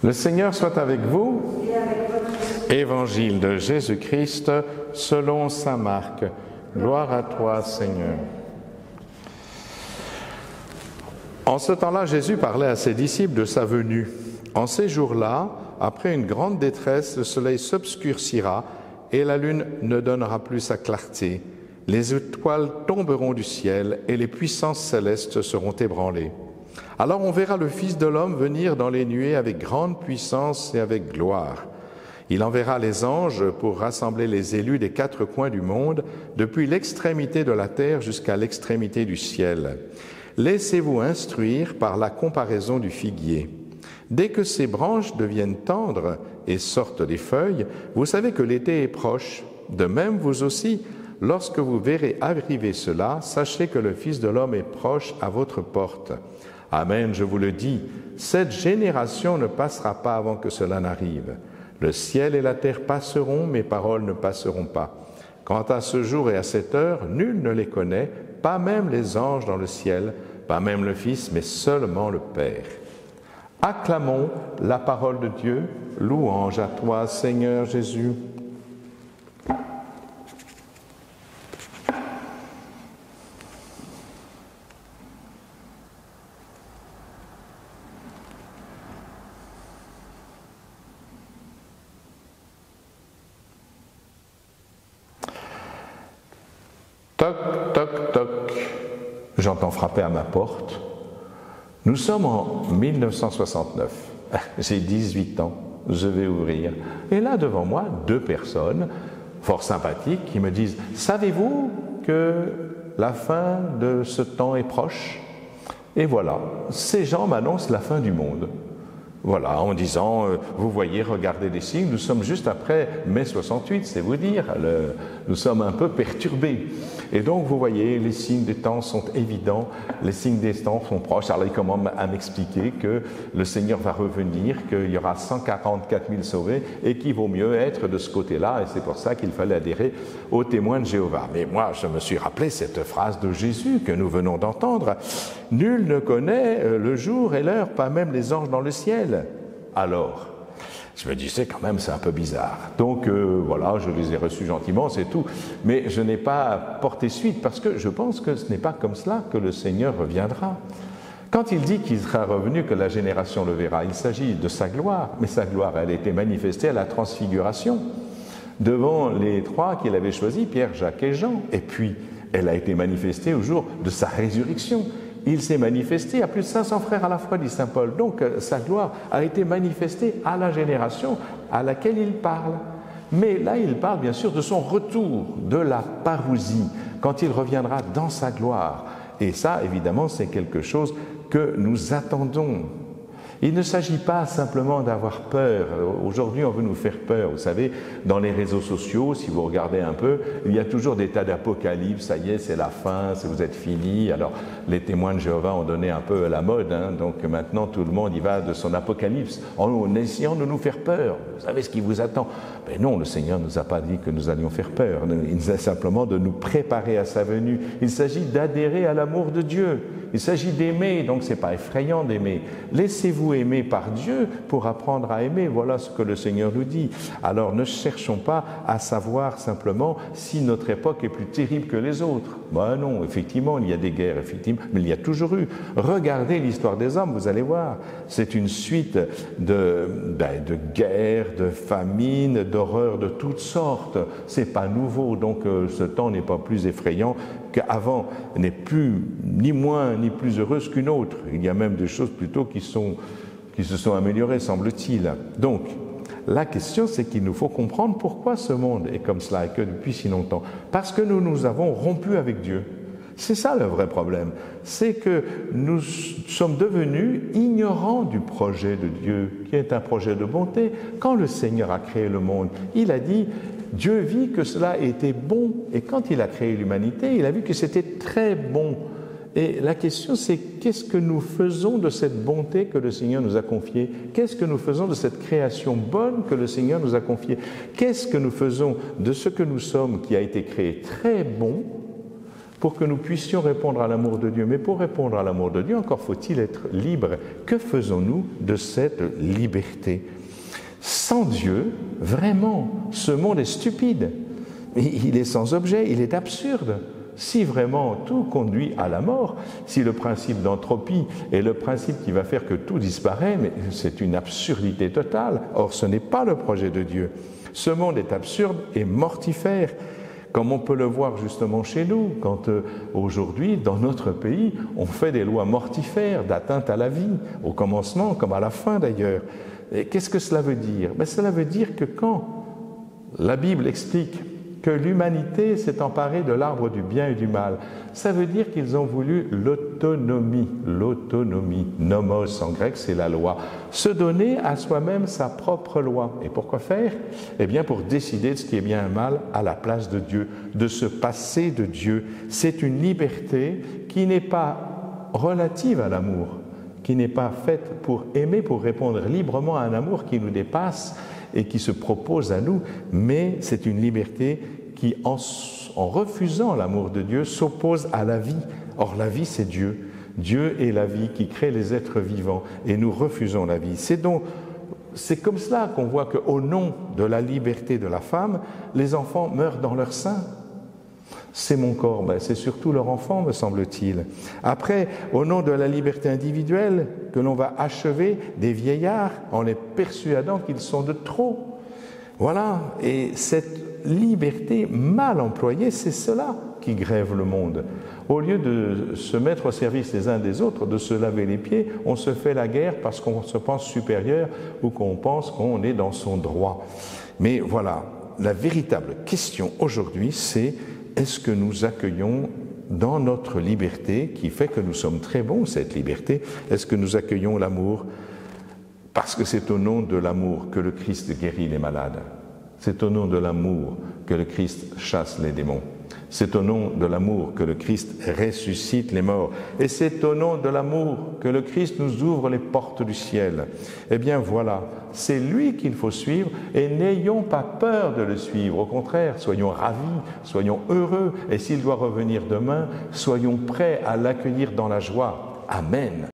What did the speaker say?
Le Seigneur soit avec vous. Et avec votre esprit. Évangile de Jésus-Christ selon saint Marc. Gloire à toi, Seigneur. En ce temps-là, Jésus parlait à ses disciples de sa venue. En ces jours-là, après une grande détresse, le soleil s'obscurcira et la lune ne donnera plus sa clarté. Les étoiles tomberont du ciel et les puissances célestes seront ébranlées. Alors on verra le Fils de l'homme venir dans les nuées avec grande puissance et avec gloire. Il enverra les anges pour rassembler les élus des quatre coins du monde, depuis l'extrémité de la terre jusqu'à l'extrémité du ciel. Laissez-vous instruire par la comparaison du figuier. Dès que ses branches deviennent tendres et sortent des feuilles, vous savez que l'été est proche. De même, vous aussi, lorsque vous verrez arriver cela, sachez que le Fils de l'homme est proche à votre porte. Amen, je vous le dis, cette génération ne passera pas avant que cela n'arrive. Le ciel et la terre passeront, mes paroles ne passeront pas. Quant à ce jour et à cette heure, nul ne les connaît, pas même les anges dans le ciel, pas même le Fils, mais seulement le Père. Acclamons la parole de Dieu. Louange à toi, Seigneur Jésus. Toc, toc, toc. J'entends frapper à ma porte. Nous sommes en 1969. J'ai 18 ans. Je vais ouvrir. Et là, devant moi, deux personnes fort sympathiques qui me disent « Savez-vous que la fin de ce temps est proche ?» Et voilà, ces gens m'annoncent la fin du monde. Voilà, en disant, vous voyez, regardez les signes, nous sommes juste après mai 68, c'est vous dire, nous sommes un peu perturbés. Et donc, vous voyez, les signes des temps sont évidents, les signes des temps sont proches. Alors, il commence à m'expliquer que le Seigneur va revenir, qu'il y aura 144 000 sauvés et qu'il vaut mieux être de ce côté-là, et c'est pour ça qu'il fallait adhérer aux témoins de Jéhovah. Mais moi, je me suis rappelé cette phrase de Jésus que nous venons d'entendre. « Nul ne connaît le jour et l'heure, pas même les anges dans le ciel. » Alors, je me disais quand même, c'est un peu bizarre. Donc voilà, je les ai reçus gentiment, c'est tout. Mais je n'ai pas porté suite parce que je pense que ce n'est pas comme cela que le Seigneur reviendra. Quand il dit qu'il sera revenu, que la génération le verra, il s'agit de sa gloire. Mais sa gloire, elle a été manifestée à la transfiguration devant les trois qu'il avait choisis, Pierre, Jacques et Jean. Et puis, elle a été manifestée au jour de sa résurrection. Il s'est manifesté à plus de 500 frères à la fois, dit saint Paul. Donc, sa gloire a été manifestée à la génération à laquelle il parle. Mais là, il parle bien sûr de son retour, de la parousie, quand il reviendra dans sa gloire. Et ça, évidemment, c'est quelque chose que nous attendons. Il ne s'agit pas simplement d'avoir peur. Aujourd'hui, on veut nous faire peur. Vous savez, dans les réseaux sociaux, si vous regardez un peu, il y a toujours des tas d'apocalypses. Ça y est, c'est la fin, vous êtes finis. Alors, les témoins de Jéhovah ont donné un peu la mode. Donc maintenant, tout le monde y va de son apocalypse, en essayant de nous faire peur. Vous savez ce qui vous attend? Mais non, le Seigneur ne nous a pas dit que nous allions faire peur. Il nous a simplement de nous préparer à sa venue. Il s'agit d'adhérer à l'amour de Dieu. Il s'agit d'aimer, donc ce n'est pas effrayant d'aimer. Laissez-vous aimer par Dieu pour apprendre à aimer. Voilà ce que le Seigneur nous dit. Alors ne cherchons pas à savoir simplement si notre époque est plus terrible que les autres. Ben non, effectivement, il y a des guerres, effectivement, mais il y a toujours eu. Regardez l'histoire des hommes, vous allez voir. C'est une suite de guerres, de famines, d'horreurs de toutes sortes. C'est pas nouveau, donc ce temps n'est pas plus effrayant qu'avant, n'est plus ni moins ni plus heureuse qu'une autre. Il y a même des choses plutôt qui se sont améliorées, semble-t-il. Donc, la question, c'est qu'il nous faut comprendre pourquoi ce monde est comme cela et que depuis si longtemps. Parce que nous avons rompu avec Dieu. C'est ça le vrai problème. C'est que nous sommes devenus ignorants du projet de Dieu, qui est un projet de bonté. Quand le Seigneur a créé le monde, il a dit « Dieu vit que cela était bon ». Et quand il a créé l'humanité, il a vu que c'était très bon. Et la question, c'est qu'est-ce que nous faisons de cette bonté que le Seigneur nous a confiée? Qu'est-ce que nous faisons de cette création bonne que le Seigneur nous a confiée? Qu'est-ce que nous faisons de ce que nous sommes, qui a été créé très bon, pour que nous puissions répondre à l'amour de Dieu. Mais pour répondre à l'amour de Dieu, encore faut-il être libre. Que faisons-nous de cette liberté? Sans Dieu, vraiment, ce monde est stupide. Il est sans objet, il est absurde. Si vraiment tout conduit à la mort, si le principe d'entropie est le principe qui va faire que tout disparaît, mais c'est une absurdité totale. Or, ce n'est pas le projet de Dieu. Ce monde est absurde et mortifère, comme on peut le voir justement chez nous, quand aujourd'hui, dans notre pays, on fait des lois mortifères d'atteinte à la vie, au commencement comme à la fin d'ailleurs. Et qu'est-ce que cela veut dire? Cela veut dire que quand la Bible explique que l'humanité s'est emparée de l'arbre du bien et du mal, ça veut dire qu'ils ont voulu l'autonomie, nomos en grec c'est la loi, se donner à soi-même sa propre loi. Et pourquoi faire? Eh bien pour décider de ce qui est bien et mal à la place de Dieu, de se passer de Dieu. C'est une liberté qui n'est pas relative à l'amour, qui n'est pas faite pour aimer, pour répondre librement à un amour qui nous dépasse et qui se propose à nous, mais c'est une liberté qui, en refusant l'amour de Dieu, s'oppose à la vie. Or, la vie, c'est Dieu. Dieu est la vie qui crée les êtres vivants, et nous refusons la vie. C'est comme cela qu'on voit qu'au nom de la liberté de la femme, les enfants meurent dans leur sein. C'est mon corps, c'est surtout leur enfant, me semble-t-il. Après, au nom de la liberté individuelle, que l'on va achever des vieillards en les persuadant qu'ils sont de trop. Voilà, et cette liberté mal employée, c'est cela qui grève le monde. Au lieu de se mettre au service les uns des autres, de se laver les pieds, on se fait la guerre parce qu'on se pense supérieur ou qu'on pense qu'on est dans son droit. Mais voilà, la véritable question aujourd'hui, c'est: est-ce que nous accueillons dans notre liberté, qui fait que nous sommes très bons, cette liberté, est-ce que nous accueillons l'amour? Parce que c'est au nom de l'amour que le Christ guérit les malades. C'est au nom de l'amour que le Christ chasse les démons. C'est au nom de l'amour que le Christ ressuscite les morts. Et c'est au nom de l'amour que le Christ nous ouvre les portes du ciel. Eh bien voilà, c'est lui qu'il faut suivre et n'ayons pas peur de le suivre. Au contraire, soyons ravis, soyons heureux. Et s'il doit revenir demain, soyons prêts à l'accueillir dans la joie. Amen.